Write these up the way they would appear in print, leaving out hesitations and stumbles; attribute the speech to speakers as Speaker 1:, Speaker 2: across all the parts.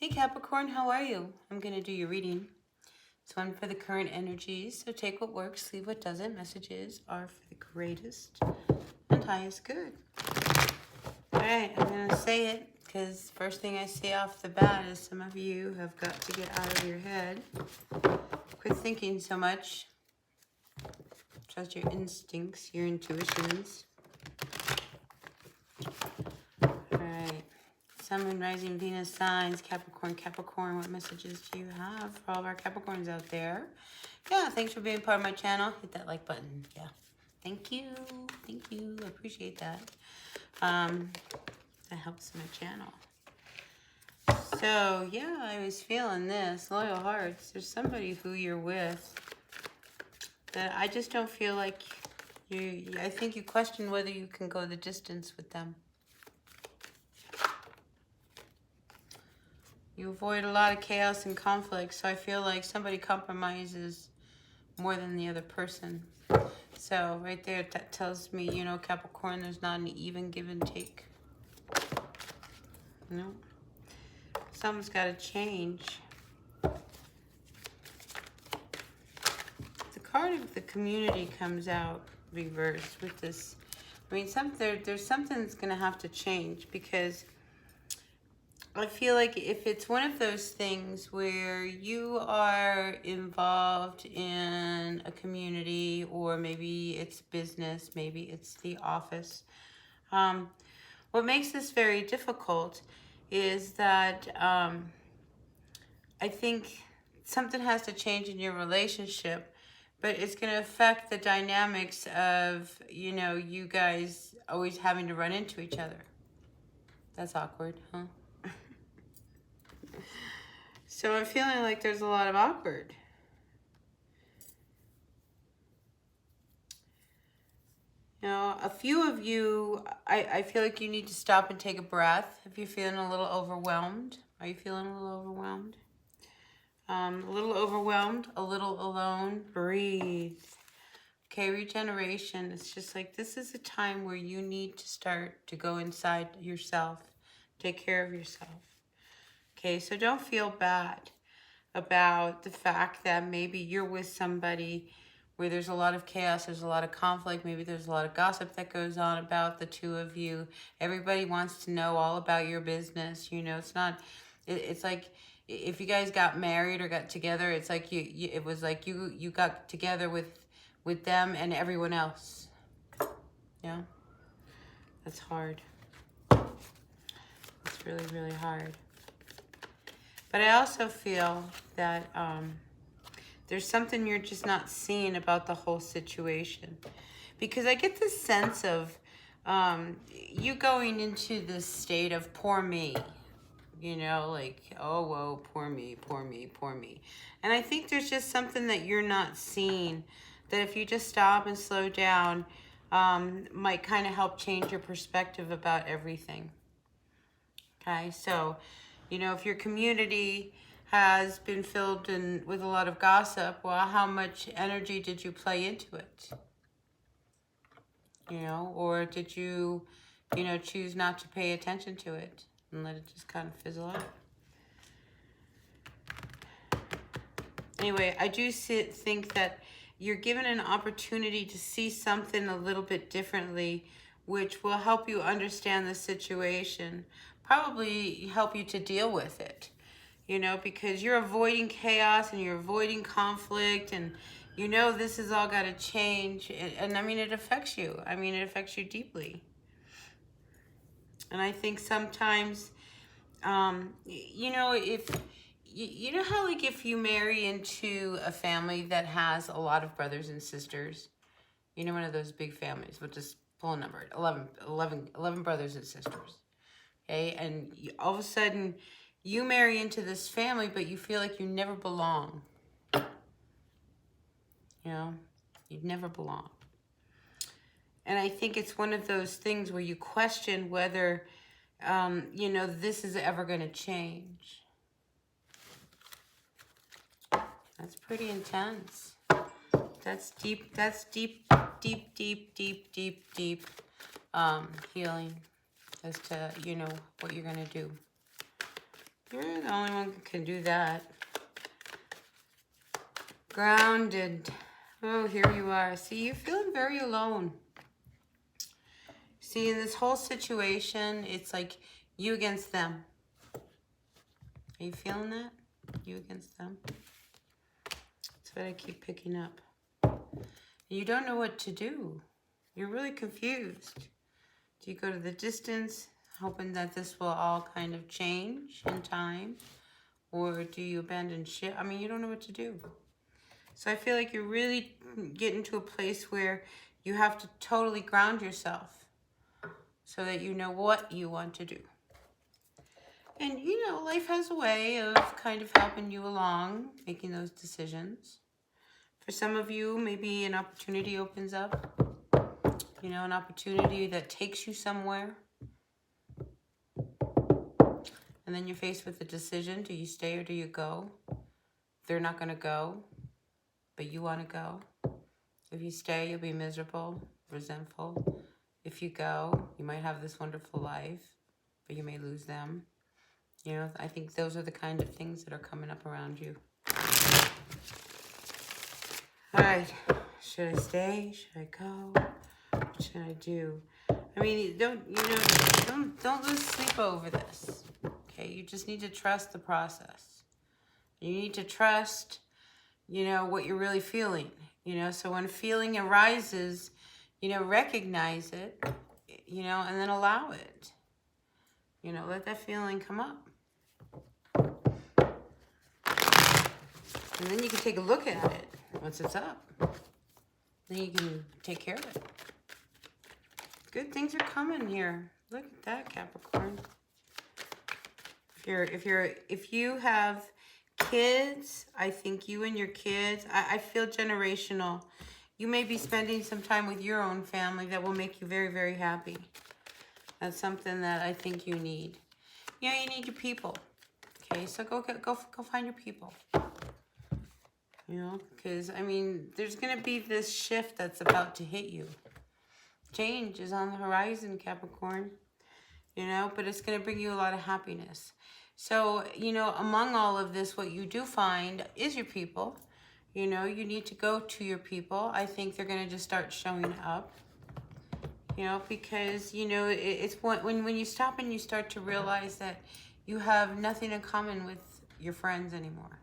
Speaker 1: Hey Capricorn, how are you? I'm going to do your reading. It's one for the current energies, so take what works, leave what doesn't. Messages are for the greatest and highest good. Alright, I'm going to say it because first thing I say off the bat is some of you have got to get out of your head. Quit thinking so much. Trust your instincts, your intuitions. Alright. Sun, Moon, Rising, Venus signs, Capricorn, what messages do you have for all of our Capricorns out there? Yeah, thanks for being part of my channel. Hit that like button. Yeah. Thank you. I appreciate that. That helps my channel. So, yeah, I was feeling this. Loyal hearts. There's somebody who you're with that I just don't feel like I think you question whether you can go the distance with them. You avoid a lot of chaos and conflict, so I feel like somebody compromises more than the other person. So right there, that tells me, you know, Capricorn, there's not an even give and take. No. Something's got to change. The card of the community comes out reversed with this. I mean, there's something that's going to have to change, because I feel like if it's one of those things where you are involved in a community, or maybe it's business, maybe it's the office, what makes this very difficult is that I think something has to change in your relationship, but it's going to affect the dynamics of, you know, you guys always having to run into each other. That's awkward, huh? So I'm feeling like there's a lot of awkward. You know, a few of you, I feel like you need to stop and take a breath if you're feeling a little overwhelmed. Are you feeling a little overwhelmed? A little overwhelmed, a little alone. Breathe. Okay, regeneration. It's just like this is a time where you need to start to go inside yourself. Take care of yourself. Okay, so don't feel bad about the fact that maybe you're with somebody where there's a lot of chaos, there's a lot of conflict, maybe there's a lot of gossip that goes on about the two of you. Everybody wants to know all about your business. You know, it's not, it's like if you guys got married or got together, it's like it was like you got together with them and everyone else. Yeah, that's hard. It's really, really hard. But I also feel that there's something you're just not seeing about the whole situation. Because I get this sense of you going into this state of poor me. You know, like, oh, whoa, poor me, poor me, poor me. And I think there's just something that you're not seeing, that if you just stop and slow down, might kind of help change your perspective about everything. Okay, so, you know, if your community has been filled with a lot of gossip, well, how much energy did you play into it? You know, or did you, you know, choose not to pay attention to it and let it just kind of fizzle out? Anyway, I do think that you're given an opportunity to see something a little bit differently, which will help you understand the situation, probably help you to deal with it, you know, because you're avoiding chaos and you're avoiding conflict, and you know this has all got to change. And I mean, it affects you. I mean, it affects you deeply. And I think sometimes, you know, if you know how, like, if you marry into a family that has a lot of brothers and sisters, you know, one of those big families, we'll just pull a number, 11 brothers and sisters, okay? And all of a sudden, you marry into this family, but you feel like you never belong. You know, you never belong. And I think it's one of those things where you question whether, you know, this is ever going to change. That's pretty intense. That's deep. That's deep healing as to, you know, what you're going to do. You're the only one who can do that. Grounded. Oh, here you are. See, you're feeling very alone. See, in this whole situation, it's like you against them. Are you feeling that? You against them? That's what I keep picking up. You don't know what to do. You're really confused. Do you go to the distance, hoping that this will all kind of change in time? Or do you abandon ship? I mean, you don't know what to do. So I feel like you're really getting to a place where you have to totally ground yourself so that you know what you want to do. And, you know, life has a way of kind of helping you along, making those decisions. For some of you, maybe an opportunity opens up. You know, an opportunity that takes you somewhere. And then you're faced with the decision, do you stay or do you go? They're not going to go, but you want to go. If you stay, you'll be miserable, resentful. If you go, you might have this wonderful life, but you may lose them. You know, I think those are the kind of things that are coming up around you. All right, should I stay? Should I go? What should I do? I mean, don't lose sleep over this. Okay, you just need to trust the process. You need to trust, you know, what you're really feeling. You know, so when a feeling arises, you know, recognize it, you know, and then allow it. You know, let that feeling come up. And then you can take a look at it once it's up. Then you can take care of it. Good things are coming here. Look at that, Capricorn. If you have kids, I think you and your kids, I feel generational. You may be spending some time with your own family that will make you very, very happy. That's something that I think you need. You know, you need your people. Okay, so go find your people. You know, because, I mean, there's going to be this shift that's about to hit you. Change is on the horizon, Capricorn. You know, but it's going to bring you a lot of happiness. So, you know, among all of this, what you do find is your people. You know, you need to go to your people. I think they're going to just start showing up. You know, because, you know, it's when you stop and you start to realize that you have nothing in common with your friends anymore.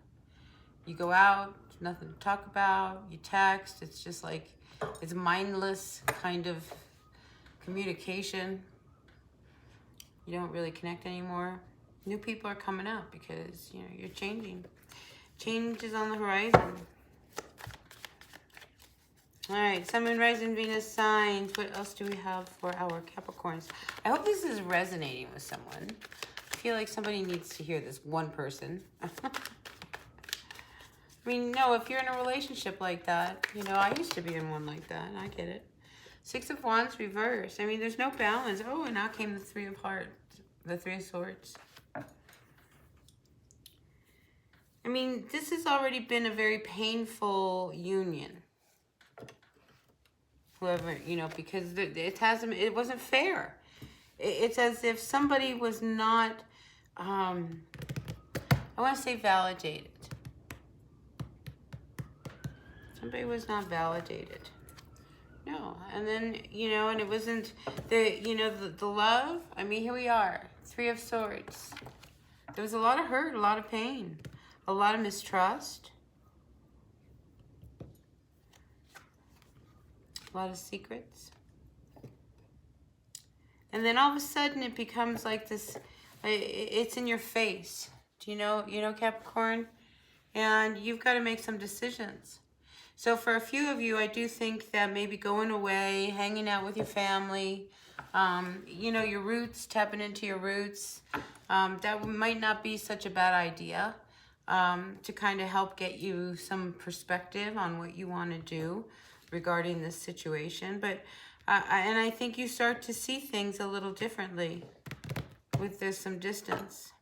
Speaker 1: You go out, nothing to talk about, you text, it's just like, it's mindless kind of communication. You don't really connect anymore. New people are coming out because, you know, you're changing. Change is on the horizon. All right, Sun, Moon, Rising, Venus signs. What else do we have for our Capricorns? I hope this is resonating with someone. I feel like somebody needs to hear this, one person. I mean, no, if you're in a relationship like that, you know, I used to be in one like that. I get it. Six of Wands reversed. I mean, there's no balance. Oh, and now came the Three of Hearts, the Three of Swords. I mean, this has already been a very painful union. Whoever, you know, because it wasn't fair. It's as if somebody was not, I want to say validated. Somebody was not validated. No, and then, you know, and it wasn't the love. I mean, here we are, Three of Swords. There was a lot of hurt, a lot of pain, a lot of mistrust, a lot of secrets. And then all of a sudden it becomes like this, it's in your face. Do you know, Capricorn? And you've got to make some decisions. So for a few of you, I do think that maybe going away, hanging out with your family, you know, your roots, tapping into your roots, that might not be such a bad idea to kind of help get you some perspective on what you want to do regarding this situation. But and I think you start to see things a little differently with there's some distance.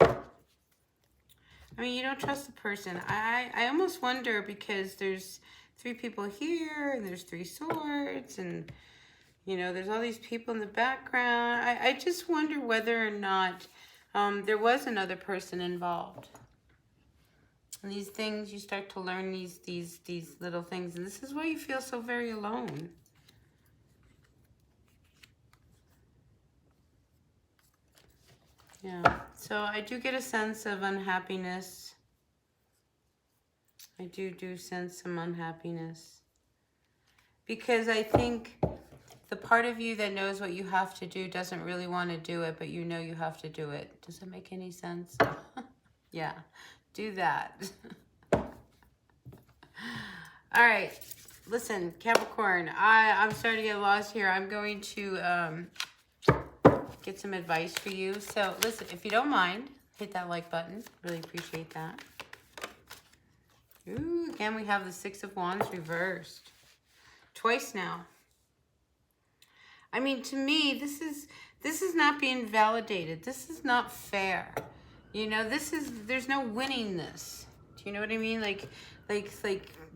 Speaker 1: I mean, you don't trust the person. I almost wonder because there's three people here and there's three swords and, You know, there's all these people in the background. I just wonder whether or not there was another person involved. And these things, you start to learn these little things. And this is why you feel so very alone. Yeah, so I do get a sense of unhappiness. I do sense some unhappiness. Because I think the part of you that knows what you have to do doesn't really want to do it, but you know you have to do it. Does it make any sense? Yeah, do that. All right, listen, Capricorn, I'm starting to get lost here. I'm going to get some advice for you. So listen, if you don't mind, hit that like button. Really appreciate that. Ooh, again, we have the Six of Wands reversed. Twice now. I mean, to me, this is not being validated. This is not fair. You know, there's no winning this. Do you know what I mean? Like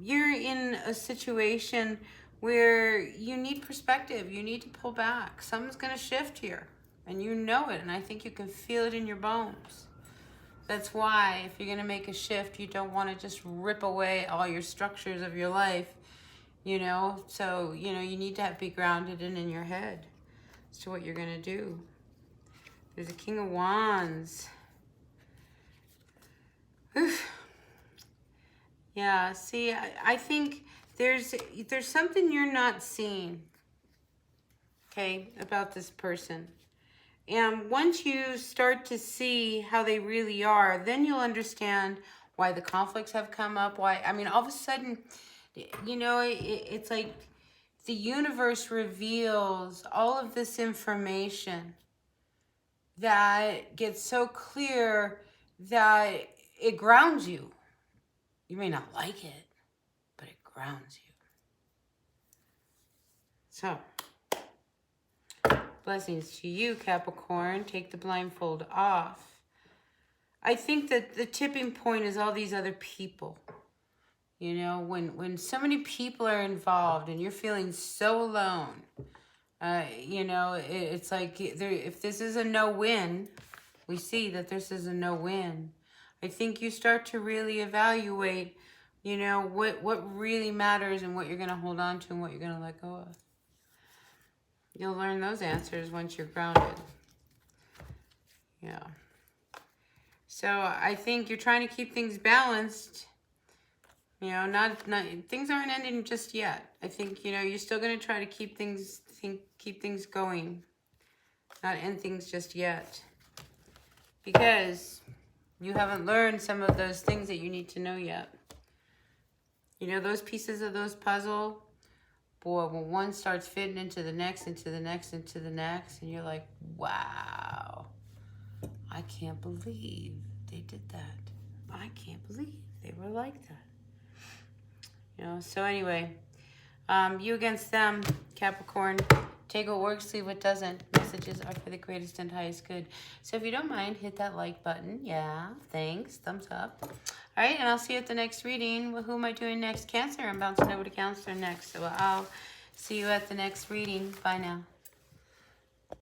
Speaker 1: you're in a situation where you need perspective. You need to pull back. Something's going to shift here. And you know it. And I think you can feel it in your bones. That's why if you're going to make a shift, you don't want to just rip away all your structures of your life, you know. So, you know, you need to be grounded and in your head as to what you're going to do. There's a King of Wands. Oof. Yeah, see, I think there's something you're not seeing, okay, about this person. And once you start to see how they really are, then you'll understand why the conflicts have come up. Why, I mean, all of a sudden, you know, it's like the universe reveals all of this information that gets so clear that it grounds you. You may not like it, but it grounds you. So, blessings to you, Capricorn. Take the blindfold off. I think that the tipping point is all these other people. You know, when so many people are involved and you're feeling so alone, you know, it's like if this is a no-win, we see that this is a no-win. I think you start to really evaluate, you know, what really matters and what you're going to hold on to and what you're going to let go of. You'll learn those answers once you're grounded. Yeah. So I think you're trying to keep things balanced. You know, not things aren't ending just yet. I think, you know, you're still going to try to keep things going. Not end things just yet. Because you haven't learned some of those things that you need to know yet. You know, those pieces of those puzzle, boy, when one starts fitting into the next, into the next, into the next, and you're like, wow, I can't believe they did that. I can't believe they were like that. You know, so anyway, you against them, Capricorn. Take what works, leave what doesn't. Messages are for the greatest and highest good. So if you don't mind, hit that like button. Yeah, thanks. Thumbs up. All right, and I'll see you at the next reading. Well, who am I doing next? Cancer. I'm bouncing over to Cancer next. So I'll see you at the next reading. Bye now.